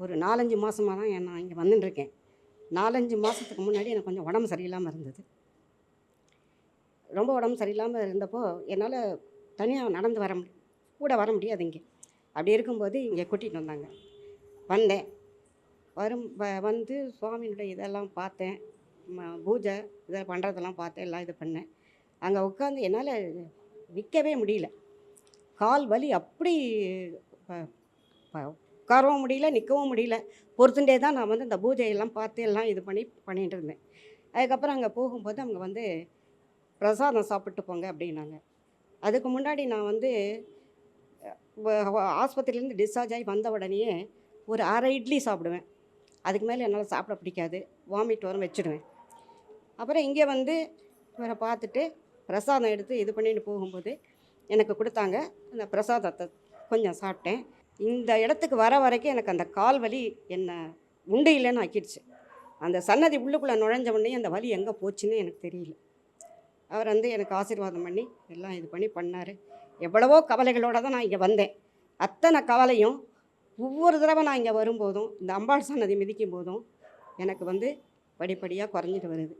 ஒரு 4, 5 மாதமா தான் நான் இங்கே வந்துட்டுருக்கேன். 4, 5 மாதத்துக்கு முன்னாடி எனக்கு கொஞ்சம் உடம்பு சரியில்லாமல் இருந்தது. ரொம்ப உடம்பு சரியில்லாமல் இருந்தப்போ, என்னால் தனியா நடந்து கூட வர முடியாது இங்கே. அப்படி இருக்கும்போது இங்கே கூட்டிகிட்டு வந்தாங்க. வந்தேன். வந்து சுவாமியினுடைய இதெல்லாம் பார்த்தேன். பூஜை இதை பண்ணுறதெல்லாம் பார்த்தேன். எல்லாம் இது பண்ணேன். அங்கே உட்காந்து என்னால் நிற்கவே முடியல. கால் வலி அப்படி ப ப உட்காரவும் முடியல, நிற்கவும் முடியல. பொறுத்துட்டே தான் நான் வந்து இந்த பூஜையெல்லாம் பார்த்து எல்லாம் இது பண்ணிகிட்டு இருந்தேன். அதுக்கப்புறம் அங்கே போகும்போது அவங்க வந்து பிரசாதம் சாப்பிட்டு போங்க அப்படின்னாங்க. அதுக்கு முன்னாடி நான் வந்து ஆஸ்பத்திரியிலேருந்து டிஸ்சார்ஜ் ஆகி வந்த உடனேயே ஒரு 1/2 இட்லி சாப்பிடுவேன். அதுக்கு மேலே என்னால் சாப்பிட பிடிக்காது. வாமிட் வரும், வச்சுடுவேன். அப்புறம் இங்கே வந்து இவரை பார்த்துட்டு பிரசாதம் எடுத்து இது பண்ணிட்டு போகும்போது எனக்கு கொடுத்தாங்க. அந்த பிரசாதத்தை கொஞ்சம் சாப்பிட்டேன். இந்த இடத்துக்கு வர வரைக்கும் எனக்கு அந்த கால் வலி என்ன உண்டு இல்லைன்னு ஆக்கிடுச்சு. அந்த சன்னதி உள்ளுக்குள்ளே நுழைஞ்ச உடனே அந்த வலி எங்கே போச்சுன்னு எனக்கு தெரியல. அவர் வந்து எனக்கு ஆசீர்வாதம் பண்ணி எல்லாம் இது பண்ணார். எவ்வளவோ கவலைகளோடு தான் நான் இங்கே வந்தேன். அத்தனை கவலையும் ஒவ்வொரு தடவை நான் இங்கே வரும்போதும், இந்த அம்பாள் சன்னதி மிதிக்கும் போதும் எனக்கு வந்து படிப்படியாக குறைஞ்சிட்டு வருது.